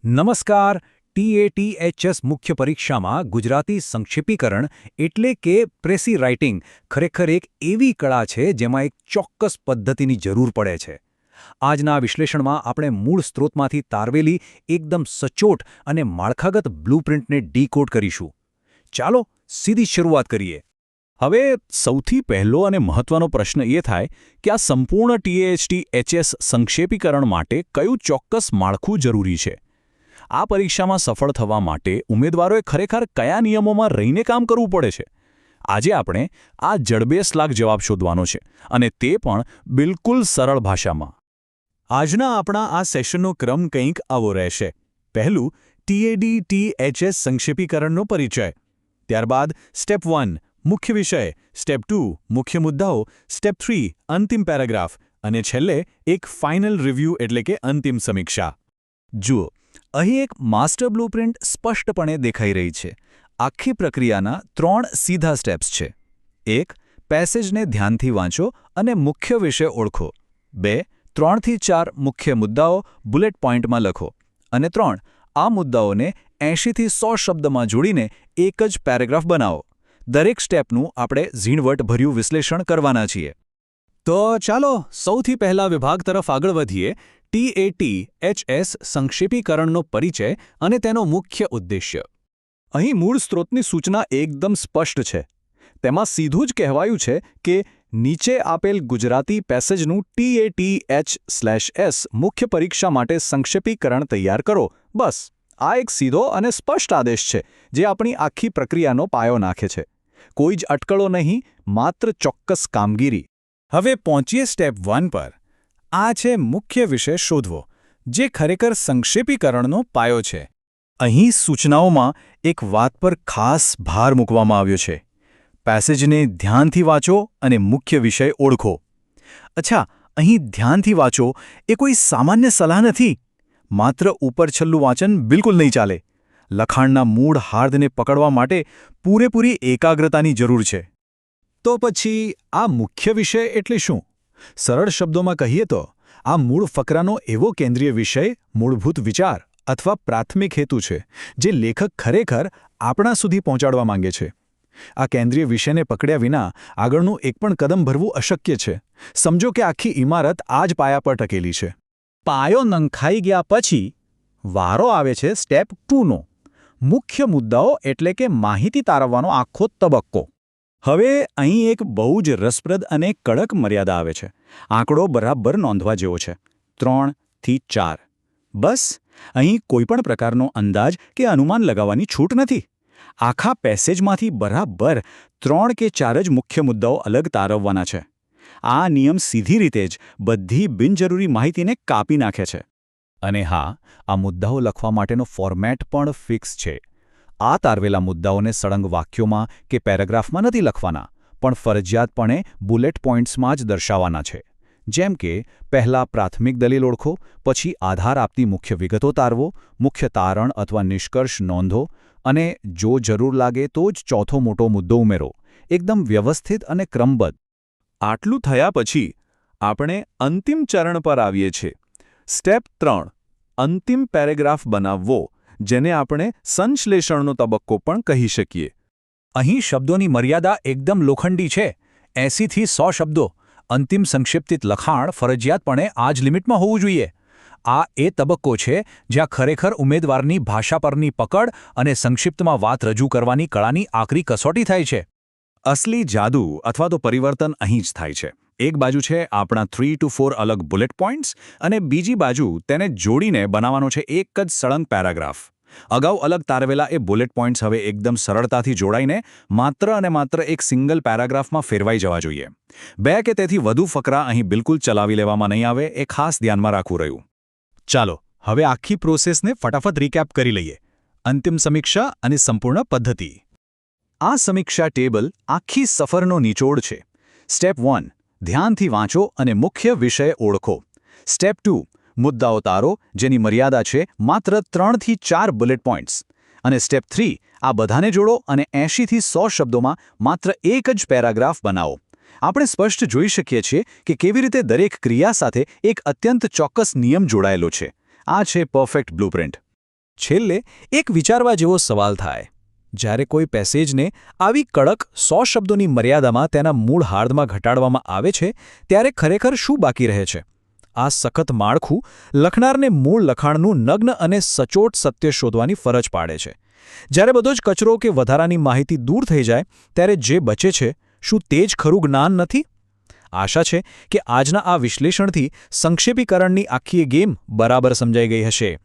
નમસ્કાર. TATHS મુખ્ય પરીક્ષામાં ગુજરાતી સંક્ષેપીકરણ એટલે કે પ્રેસી રાઇટિંગ ખરેખર એક એવી કળા છે જેમાં એક ચોક્કસ પદ્ધતિની જરૂર પડે છે. આજના વિશ્લેષણમાં આપણે મૂળ સ્ત્રોતમાંથી તારવેલી એકદમ સચોટ અને માળખાગત બ્લૂપ્રિન્ટને ડીકોડ કરીશું. ચાલો સીધી શરૂઆત કરીએ. હવે સૌથી પહેલો અને મહત્વનો પ્રશ્ન એ થાય કે આ સંપૂર્ણ TATHS સંક્ષેપીકરણ માટે કયું ચોક્કસ માળખું જરૂરી છે. આ પરીક્ષામાં સફળ થવા માટે ઉમેદવારોએ ખરેખર કયા નિયમોમાં રહીને કામ કરવું પડે છે. આજે આપણે આ જડબેસલાક જવાબ શોધવાનો છે, અને તે પણ બિલકુલ સરળ ભાષામાં. આજના આપણા આ સેશનનો ક્રમ કંઈક આવો રહેશે. પહેલું TATHS સંક્ષેપીકરણનો પરિચય, ત્યારબાદ સ્ટેપ 1 મુખ્ય વિષય, સ્ટેપ 2 મુખ્ય મુદ્દાઓ, સ્ટેપ 3 અંતિમ પેરેગ્રાફ અને છેલ્લે એક ફાઇનલ રિવ્યૂ એટલે કે અંતિમ સમીક્ષા. જુઓ, અહીં એક માસ્ટર બ્લૂપ્રિન્ટ સ્પષ્ટપણે દેખાઈ રહી છે. આખી પ્રક્રિયાના 3 સીધા સ્ટેપ્સ છે. 1. પેસેજને ધ્યાનથી વાંચો અને મુખ્ય વિષય ઓળખો. 2. 3 થી 4 મુખ્ય મુદ્દાઓ બુલેટ પોઇન્ટમાં લખો. અને 3. આ મુદ્દાઓને 80 થી 100 શબ્દમાં જોડીને એક જ પેરેગ્રાફ બનાવો. દરેક સ્ટેપનું આપણે ઝીણવટભર્યું વિશ્લેષણ કરવાના છીએ. તો ચાલો સૌથી પહેલા વિભાગ તરફ આગળ વધીએ. TATHS સંક્ષેપીકરણનો પરિચય અને તેનો મુખ્ય ઉદ્દેશ્ય. અહીં મૂળ સ્ત્રોતની સૂચના એકદમ સ્પષ્ટ છે. તેમાં સીધું જ કહેવાયું છે કે નીચે આપેલ ગુજરાતી પેસેજનું TATHS મુખ્ય પરીક્ષા માટે સંક્ષેપીકરણ તૈયાર કરો. બસ, આ એક સીધો અને સ્પષ્ટ આદેશ છે જે આપણી આખી પ્રક્રિયાનો પાયો નાખે છે. કોઈ જ અટકળો નહીં, માત્ર ચોક્કસ કામગીરી. હવે પહોંચીએ સ્ટેપ 1 પર. આ છે મુખ્ય વિષય શોધવો, જે ખરેખર સંક્ષેપીકરણનો પાયો છે. અહીં સૂચનાઓમાં એક વાત પર ખાસ ભાર મૂકવામાં આવ્યો છે. પેસેજને ધ્યાનથી વાંચો અને મુખ્ય વિષય ઓળખો. અચ્છા, અહીં ધ્યાનથી વાંચો એ કોઈ સામાન્ય સલાહ નથી. માત્ર ઉપરછલ્લું વાંચન બિલકુલ નહીં ચાલે. લખાણના મૂળ હાર્દને પકડવા માટે પૂરેપૂરી એકાગ્રતાની જરૂર છે. તો પછી આ મુખ્ય વિષય એટલે શું? સરળ શબ્દોમાં કહીએ તો આ મૂળ ફકરાનો એવો કેન્દ્રીય વિષય, મૂળભૂત વિચાર અથવા પ્રાથમિક હેતુ છે જે લેખક ખરેખર આપણા સુધી પહોંચાડવા માંગે છે. આ કેન્દ્રીય વિષયને પકડ્યા વિના આગળનું એક પણ કદમ ભરવું અશક્ય છે. સમજો કે આખી ઇમારત આ જ પાયા પર ટકેલી છે. પાયો નંખાઈ ગયા પછી વારો આવે છે સ્ટેપ 2નો. મુખ્ય મુદ્દાઓ એટલે કે માહિતી તારવવાનો આખો તબક્કો. હવે અહીં એક બહુ જ રસપ્રદ અને કડક મર્યાદા આવે છે. આંકડો બરાબર નોંધવા જેવો છે. 3 થી 4. બસ, અહીં કોઈપણ પ્રકારનો અંદાજ કે અનુમાન લગાવવાની છૂટ નથી. આખા પેસેજમાંથી બરાબર 3 કે 4 જ મુખ્ય મુદ્દાઓ અલગ તારવવાના છે. આ નિયમ સીધી રીતે જ બધી બિનજરૂરી માહિતીને કાપી નાખે છે. અને હા, આ મુદ્દાઓ લખવા માટેનો ફોર્મેટ પણ ફિક્સ છે. આ તારવેલા મુદ્દાઓને સળંગ વાક્યોમાં કે પેરેગ્રાફમાં નથી લખવાના, પણ ફરજિયાતપણે બુલેટ પોઇન્ટ્સમાં જ દર્શાવવાના છે. જેમ કે પહેલા પ્રાથમિક દલીલ ઓળખો, પછી આધાર આપતી મુખ્ય વિગતો તારવો, મુખ્ય તારણ અથવા નિષ્કર્ષ નોંધો, અને જો જરૂર લાગે તો જ ચોથો મોટો મુદ્દો ઉમેરો. એકદમ વ્યવસ્થિત અને ક્રમબદ્ધ. આટલું થયા પછી આપણે અંતિમ ચરણ પર આવીએ છીએ. સ્ટેપ 3 અંતિમ પેરેગ્રાફ બનાવવો, જેને આપણે સંશ્લેષણનો તબક્કો પણ કહી શકીએ. અહીં શબ્દોની મર્યાદા એકદમ લોખંડી છે. 80 થી 100 શબ્દો. અંતિમ સંક્ષિપ્તિત લખાણ ફરજિયાતપણે આ જ લિમિટમાં હોવું જોઈએ. આ એ તબક્કો છે જ્યાં ખરેખર ઉમેદવારની ભાષા પરની પકડ અને સંક્ષિપ્તમાં વાત રજૂ કરવાની કળાની આકરી કસોટી થાય છે. અસલી જાદુ અથવા તો પરિવર્તન અહીં જ થાય છે. એક બાજુ છે આપણા 3 to 4 અલગ બુલેટ પોઇન્ટ્સ, અને બીજી બાજુ તેને જોડીને બનાવવાનો છે એક જ સળંગ પેરાગ્રાફ. અગાઉ અલગ તારવેલા એ બુલેટ પોઇન્ટ્સ હવે એકદમ સરળતાથી જોડાઈને માત્ર અને માત્ર એક સિંગલ પેરાગ્રાફમાં ફેરવાઈ જવા જોઈએ. 2 કે તેથી વધુ ફકરા અહીં બિલકુલ ચલાવી લેવામાં નહીં આવે, એ ખાસ ધ્યાનમાં રાખવું રહ્યું. ચાલો હવે આખી પ્રોસેસને ફટાફટ રીકેપ કરી લઈએ. અંતિમ સમીક્ષા અને સંપૂર્ણ પદ્ધતિ. આ સમીક્ષા ટેબલ આખી સફરનો નિચોડ છે. સ્ટેપ 1 ધ્યાનથી વાંચો અને મુખ્ય વિષય ઓળખો. સ્ટેપ 2 મુદ્દાઓ તારો, જેની મર્યાદા છે માત્ર 3 થી 4 બુલેટ પોઇન્ટ્સ. અને સ્ટેપ 3 આ બધાને જોડો અને 80 થી 100 શબ્દોમાં માત્ર એક જ પેરાગ્રાફ બનાવો. આપણે સ્પષ્ટ જોઈ શકીએ છીએ કે કેવી રીતે દરેક ક્રિયા સાથે એક અત્યંત ચોક્કસ નિયમ જોડાયેલો છે. આ છે પરફેક્ટ બ્લુપ્રિન્ટ. છેલ્લે એક વિચારવા જેવો સવાલ થાય. જ્યારે કોઈ પેસેજને આવી કડક 100 શબ્દોની મર્યાદામાં તેના મૂળ હાર્દમાં ઘટાડવામાં આવે છે ત્યારે ખરેખર શું બાકી રહે છે? આ સખત માળખું લખનારને મૂળ લખાણનું નગ્ન અને સચોટ સત્ય શોધવાની ફરજ પાડે છે. જ્યારે બધો જ કચરો કે વધારાની માહિતી દૂર થઈ જાય ત્યારે જે બચે છે, શું તે જ ખરું જ્ઞાન નથી? આશા છે કે આજના આ વિશ્લેષણથી સંક્ષેપીકરણની આખી ગેમ બરાબર સમજાઈ ગઈ હશે.